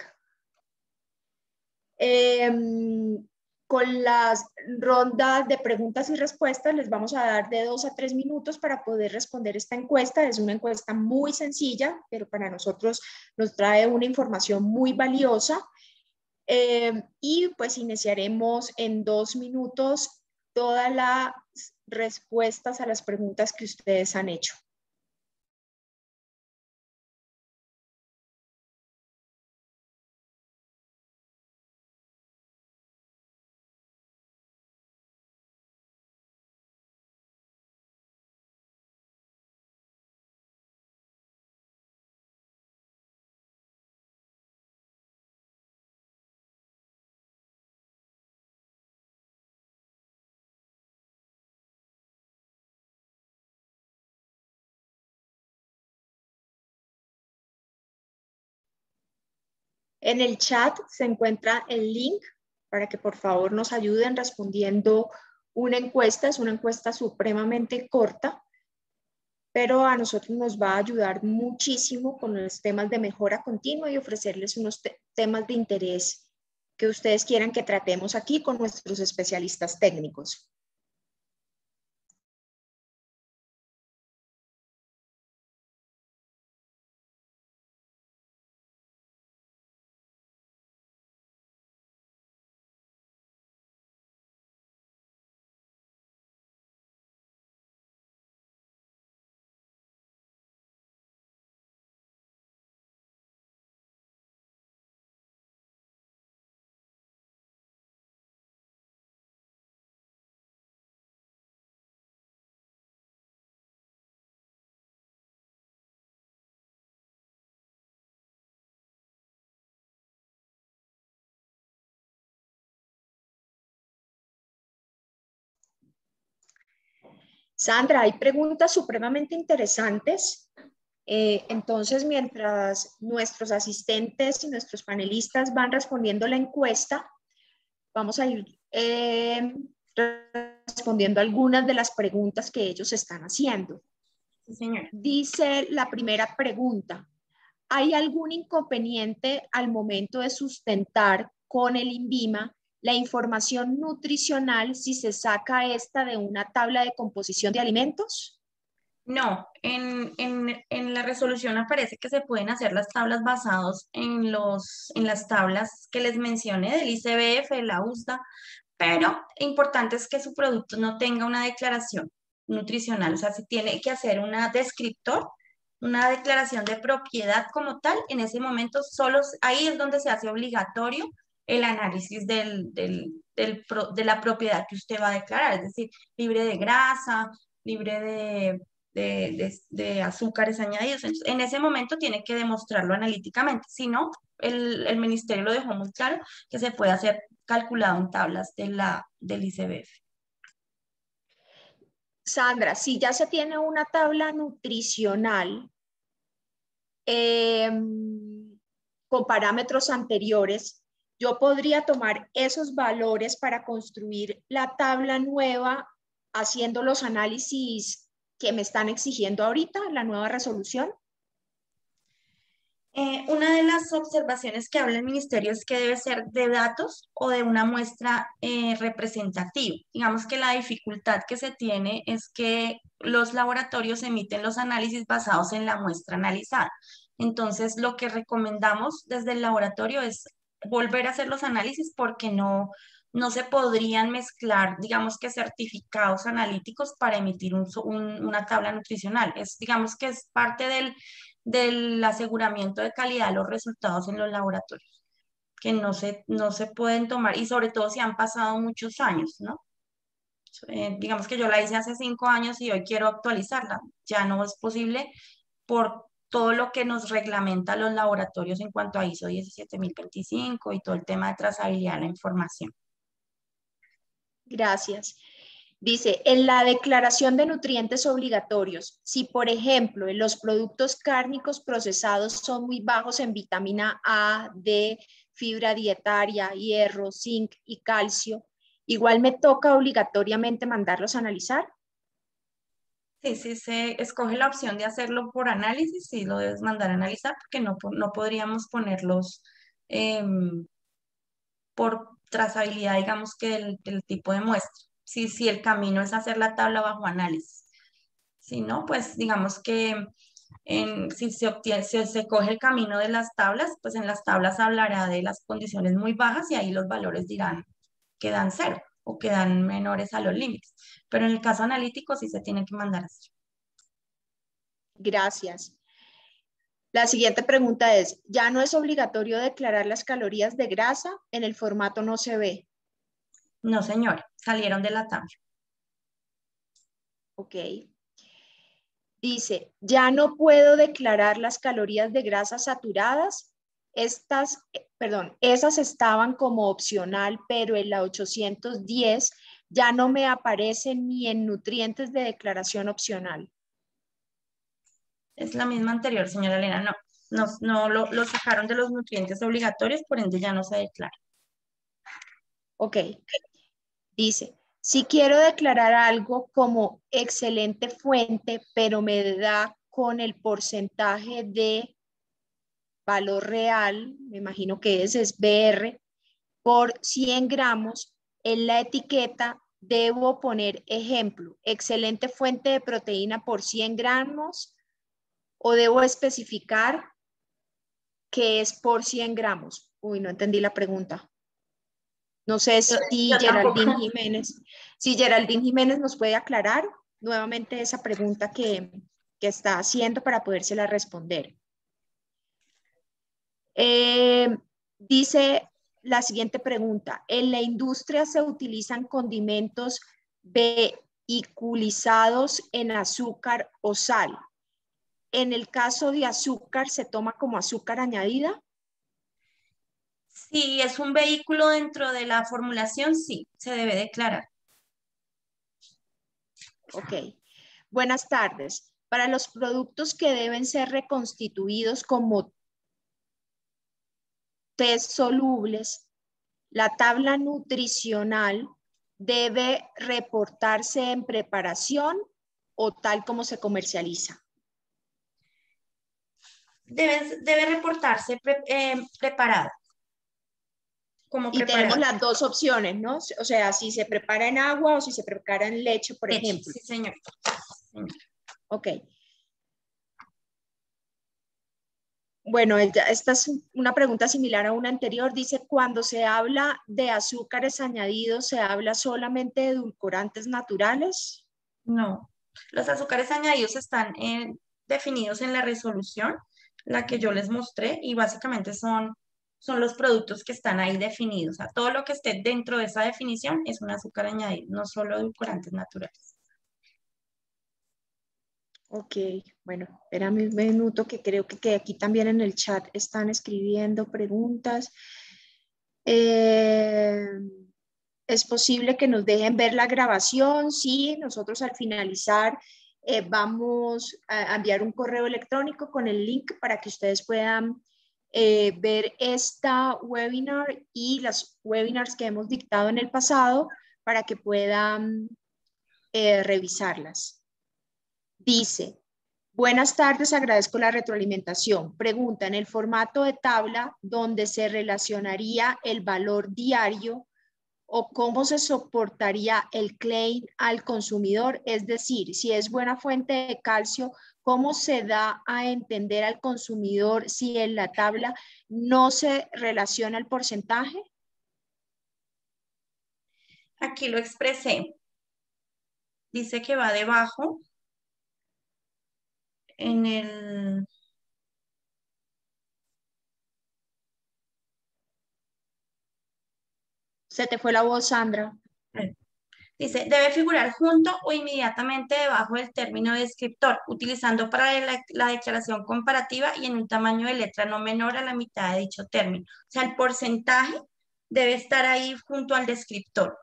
Con las rondas de preguntas y respuestas les vamos a dar de 2 a 3 minutos para poder responder esta encuesta. Es una encuesta muy sencilla, pero para nosotros nos trae una información muy valiosa. Y pues iniciaremos en 2 minutos todas las respuestas a las preguntas que ustedes han hecho. En el chat se encuentra el link para que por favor nos ayuden respondiendo una encuesta. Es una encuesta supremamente corta, pero a nosotros nos va a ayudar muchísimo con los temas de mejora continua y ofrecerles unos temas de interés que ustedes quieran que tratemos aquí con nuestros especialistas técnicos. Sandra, hay preguntas supremamente interesantes. Entonces, mientras nuestros asistentes y nuestros panelistas van respondiendo la encuesta, vamos a ir respondiendo algunas de las preguntas que ellos están haciendo.
Sí, señora.
Dice la primera pregunta: ¿hay algún inconveniente al momento de sustentar con el INVIMA la información nutricional si se saca esta de una tabla de composición de alimentos?
No, en la resolución aparece que se pueden hacer las tablas basados en las tablas que les mencioné del ICBF, de la USDA, pero importante es que su producto no tenga una declaración nutricional, o sea, se tiene que hacer una descriptor, una declaración de propiedad como tal. En ese momento solo ahí es donde se hace obligatorio el análisis de la propiedad que usted va a declarar, es decir, libre de grasa, libre de azúcares añadidos. Entonces, en ese momento tiene que demostrarlo analíticamente, si no, el ministerio lo dejó muy claro que se puede hacer calculado en tablas del ICBF.
Sandra, si ya se tiene una tabla nutricional eh, con parámetros anteriores, yo podría tomar esos valores para construir la tabla nueva haciendo los análisis que me están exigiendo ahorita, la nueva resolución.
Una de las observaciones que habla el ministerio es que debe ser de datos o de una muestra representativa. Digamos que la dificultad que se tiene es que los laboratorios emiten los análisis basados en la muestra analizada. Entonces, lo que recomendamos desde el laboratorio es volver a hacer los análisis porque no se podrían mezclar, digamos que certificados analíticos para emitir una tabla nutricional. Digamos que es parte del aseguramiento de calidad de los resultados en los laboratorios, que no se pueden tomar, y sobre todo si han pasado muchos años, ¿no? Digamos que yo la hice hace 5 años y hoy quiero actualizarla. Ya no es posible por todo lo que nos reglamenta los laboratorios en cuanto a ISO 17025 y todo el tema de trazabilidad de la información.
Gracias. Dice, en la declaración de nutrientes obligatorios, si por ejemplo en los productos cárnicos procesados son muy bajos en vitamina A, D, fibra dietaria, hierro, zinc y calcio, igual me toca obligatoriamente mandarlos a analizar.
Sí, si se escoge la opción de hacerlo por análisis, sí lo debes mandar a analizar porque no podríamos ponerlos em, por trazabilidad, digamos que del tipo de muestra. Si el camino es hacer la tabla bajo análisis. Si no, pues digamos que si se coge el camino de las tablas, pues en las tablas hablará de las condiciones muy bajas y ahí los valores dirán que dan cero o que dan menores a los límites. Pero en el caso analítico sí se tiene que mandar así.
Gracias. La siguiente pregunta es, ¿ya no es obligatorio declarar las calorías de grasa? En el formato no se ve.
No, señor, salieron de la tabla.
Ok. Dice, ya no puedo declarar las calorías de grasas saturadas. Esas estaban como opcional, pero en la 810 ya no me aparecen ni en nutrientes de declaración opcional.
Es la misma anterior, señora Elena. No lo sacaron de los nutrientes obligatorios, por ende ya no se declara.
Ok. Dice, si quiero declarar algo como excelente fuente, pero me da con el porcentaje de valor real, me imagino que es BR, por 100 gramos, en la etiqueta debo poner ejemplo, excelente fuente de proteína por 100 gramos, o debo especificar que es por 100 gramos. Uy, no entendí la pregunta. No sé si
Yo tampoco.
Si Geraldine Jiménez nos puede aclarar nuevamente esa pregunta que está haciendo para podérsela responder. Dice la siguiente pregunta. ¿En la industria se utilizan condimentos vehiculizados en azúcar o sal? En el caso de azúcar, ¿se toma como azúcar añadida?
Si es un vehículo dentro de la formulación, sí, se debe declarar.
Ok. Buenas tardes. Para los productos que deben ser reconstituidos como test solubles, la tabla nutricional debe reportarse en preparación o tal como se comercializa.
Debe reportarse preparada, como
Y tenemos
preparada.
las dos opciones, ¿no? O sea, si se prepara en agua o si se prepara en leche, por
Leche,
ejemplo.
sí, señor.
Ok. Bueno, esta es una pregunta similar a una anterior. Dice, cuando se habla de azúcares añadidos, ¿se habla solamente de edulcorantes naturales?
No, los azúcares añadidos están definidos en la resolución, la que yo les mostré, y básicamente son los productos que están ahí definidos. O sea, todo lo que esté dentro de esa definición es un azúcar añadido, no solo edulcorantes naturales.
Ok, bueno, espérame un minuto que creo que aquí también en el chat están escribiendo preguntas. Es posible que nos dejen ver la grabación. Sí, nosotros al finalizar vamos a enviar un correo electrónico con el link para que ustedes puedan ver esta webinar y las webinars que hemos dictado en el pasado para que puedan revisarlas. Dice, buenas tardes, agradezco la retroalimentación. Pregunta, en el formato de tabla donde se relacionaría el valor diario o cómo se soportaría el claim al consumidor, es decir, si es buena fuente de calcio, ¿cómo se da a entender al consumidor si en la tabla no se relaciona el porcentaje?
Aquí lo expresé. Dice que va debajo en el...
Se te fue la voz, Sandra.
Dice, debe figurar junto o inmediatamente debajo del término descriptor, utilizando para la declaración comparativa y en un tamaño de letra no menor a la mitad de dicho término. O sea, el porcentaje debe estar ahí junto al descriptor.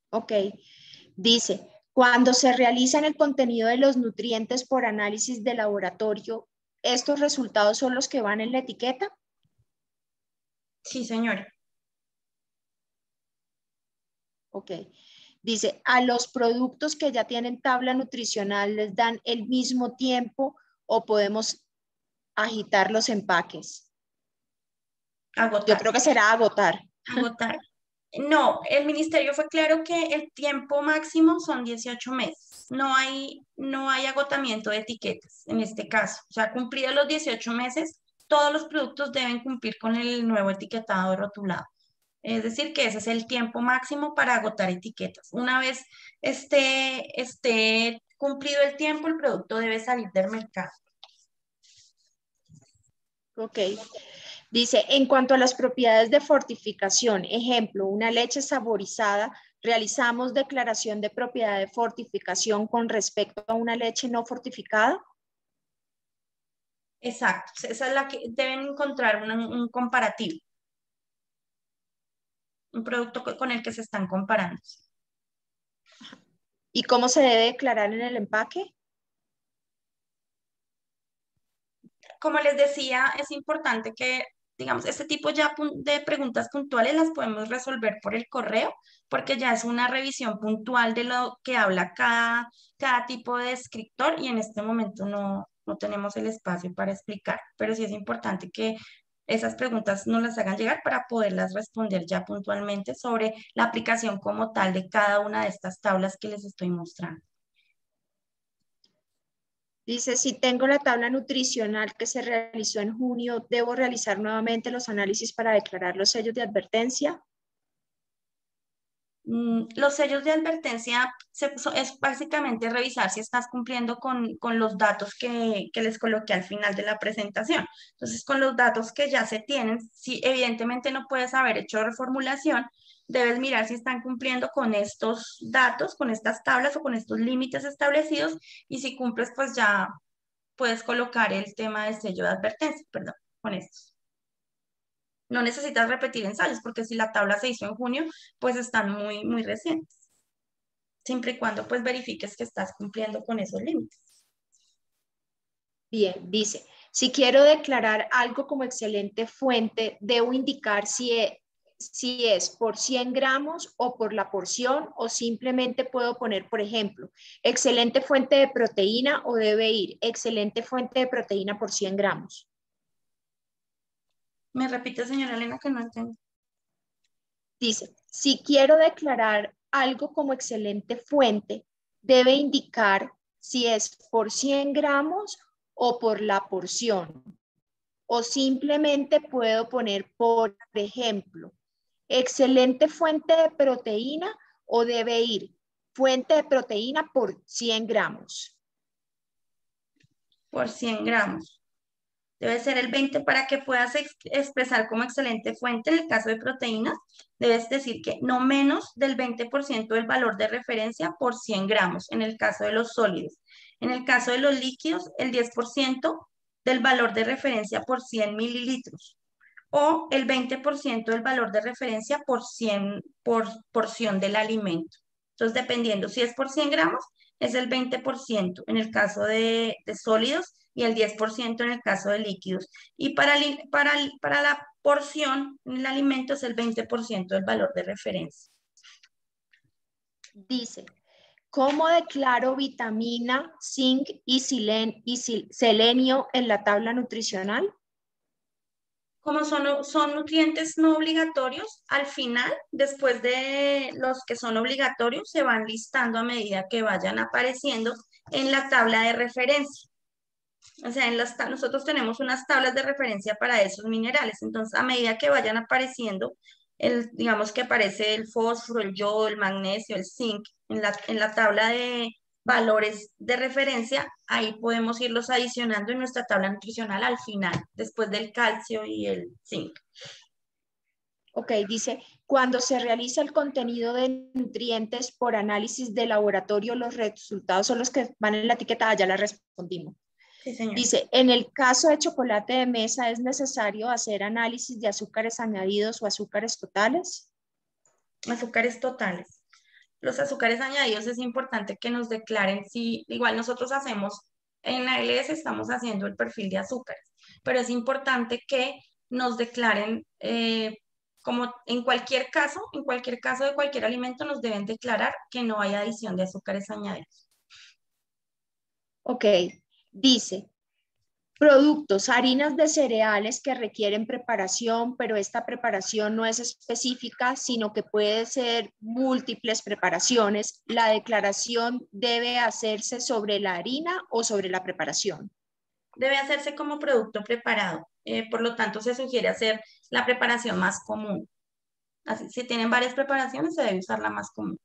Ok. Dice, cuando se realizan el contenido de los nutrientes por análisis de laboratorio, ¿estos resultados son los que van en la etiqueta?
Sí, señora.
Ok. Dice, a los productos que ya tienen tabla nutricional les dan el mismo tiempo o podemos agitar los empaques. Yo
Agotar.
creo que será agotar.
Agotar. No, el ministerio fue claro que el tiempo máximo son 18 meses. No hay agotamiento de etiquetas en este caso. O sea, cumplidos los 18 meses, todos los productos deben cumplir con el nuevo etiquetado rotulado. Es decir, que ese es el tiempo máximo para agotar etiquetas. Una vez esté cumplido el tiempo, el producto debe salir del mercado.
Ok. Dice, en cuanto a las propiedades de fortificación, ejemplo, una leche saborizada, realizamos declaración de propiedad de fortificación con respecto a una leche no fortificada.
Exacto. Esa es la que deben encontrar un comparativo, un producto con el que se están comparando.
¿Y cómo se debe declarar en el empaque?
Como les decía, es importante que, digamos, este tipo ya de preguntas puntuales las podemos resolver por el correo, porque ya es una revisión puntual de lo que habla cada tipo de descriptor y en este momento no tenemos el espacio para explicar, pero sí es importante que esas preguntas nos las hagan llegar para poderlas responder ya puntualmente sobre la aplicación como tal de cada una de estas tablas que les estoy mostrando.
Dice, si tengo la tabla nutricional que se realizó en junio, ¿debo realizar nuevamente los análisis para declarar los sellos de advertencia?
Los sellos de advertencia es básicamente revisar si estás cumpliendo con los datos que les coloqué al final de la presentación. Entonces, con los datos que ya se tienen, si evidentemente no puedes haber hecho reformulación, debes mirar si están cumpliendo con estos datos, con estas tablas o con estos límites establecidos y si cumples, pues ya puedes colocar el tema del sello de advertencia, perdón, con estos. No necesitas repetir ensayos porque si la tabla se hizo en junio, pues están muy, muy recientes. siempre y cuando pues verifiques que estás cumpliendo con esos límites.
Bien, dice, si quiero declarar algo como excelente fuente, debo indicar si es por 100 gramos o por la porción, o simplemente puedo poner, por ejemplo, excelente fuente de proteína, o debe ir excelente fuente de proteína por 100 gramos.
¿Me repite, señora Elena, que no entiendo?
Dice, si quiero declarar algo como excelente fuente, debe indicar si es por 100 gramos o por la porción. O simplemente puedo poner, por ejemplo, excelente fuente de proteína, o debe ir fuente de proteína por 100 gramos.
Por 100 gramos. Debe ser el 20 para que puedas expresar como excelente fuente. En el caso de proteínas, debes decir que no menos del 20% del valor de referencia por 100 gramos, en el caso de los sólidos. En el caso de los líquidos, el 10% del valor de referencia por 100 mililitros o el 20% del valor de referencia por 100 por porción del alimento. Entonces, dependiendo si es por 100 gramos, es el 20% en el caso de sólidos y el 10% en el caso de líquidos. Y para la porción en el alimento es el 20% del valor de referencia.
Dice, ¿cómo declaro vitamina, zinc y selenio en la tabla nutricional?
Como son nutrientes no obligatorios, al final, después de los que son obligatorios, se van listando a medida que vayan apareciendo en la tabla de referencia. O sea, nosotros tenemos unas tablas de referencia para esos minerales. Entonces, a medida que vayan apareciendo, digamos que aparece el fósforo, el yodo, el magnesio, el zinc, en la tabla de valores de referencia, ahí podemos irlos adicionando en nuestra tabla nutricional al final, después del calcio y el zinc.
Ok, dice, cuando se realiza el contenido de nutrientes por análisis de laboratorio, los resultados son los que van en la etiqueta. Ya la respondimos.
Sí, señor.
Dice, en el caso de chocolate de mesa, ¿es necesario hacer análisis de azúcares añadidos o azúcares totales?
Azúcares totales. Los azúcares añadidos es importante que nos declaren si, igual nosotros hacemos, en la ALS estamos haciendo el perfil de azúcares, pero es importante que nos declaren, como en cualquier caso de cualquier alimento nos deben declarar que no hay adición de azúcares añadidos.
Ok, dice, productos, harinas de cereales que requieren preparación, pero esta preparación no es específica, sino que puede ser múltiples preparaciones. ¿La declaración debe hacerse sobre la harina o sobre la preparación?
Debe hacerse como producto preparado, por lo tanto se sugiere hacer la preparación más común. Así, si tienen varias preparaciones, se debe usar la más común.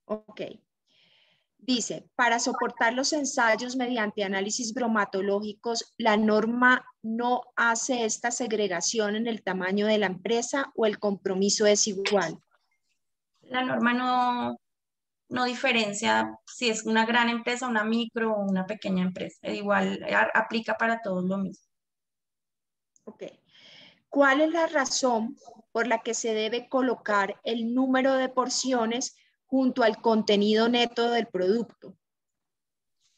Ok. Dice, para soportar los ensayos mediante análisis bromatológicos, ¿la norma no hace esta segregación en el tamaño de la empresa o el compromiso es igual?
La norma no diferencia si es una gran empresa, una micro o una pequeña empresa. Igual aplica para todos lo mismo.
Ok. ¿Cuál es la razón por la que se debe colocar el número de porciones junto al contenido neto del producto?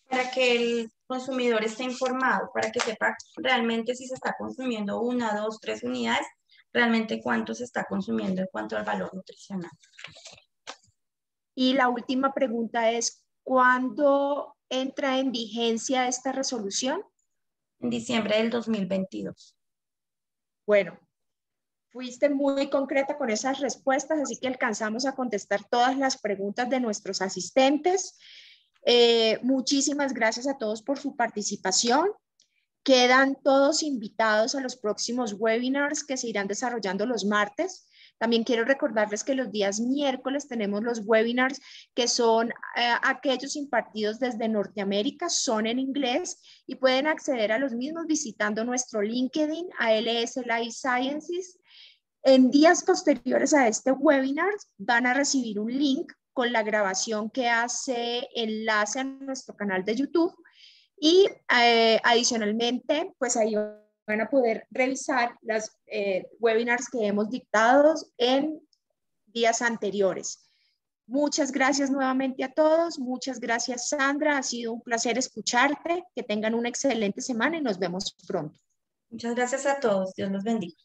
Para que el consumidor esté informado, para que sepa realmente si se está consumiendo una, dos, tres unidades, realmente cuánto se está consumiendo en cuanto al valor nutricional.
Y la última pregunta es, ¿cuándo entra en vigencia esta resolución?
En diciembre del 2022.
Bueno, fuiste muy concreta con esas respuestas, así que alcanzamos a contestar todas las preguntas de nuestros asistentes. Muchísimas gracias a todos por su participación. Quedan todos invitados a los próximos webinars que se irán desarrollando los martes. También quiero recordarles que los días miércoles tenemos los webinars que son aquellos impartidos desde Norteamérica, son en inglés y pueden acceder a los mismos visitando nuestro LinkedIn, ALS Life Sciences. En días posteriores a este webinar van a recibir un link con la grabación que hace enlace a nuestro canal de YouTube y adicionalmente, pues ahí van a poder revisar las webinars que hemos dictado en días anteriores. Muchas gracias nuevamente a todos. Muchas gracias, Sandra. Ha sido un placer escucharte. Que tengan una excelente semana y nos vemos pronto.
Muchas gracias a todos. Dios los bendiga.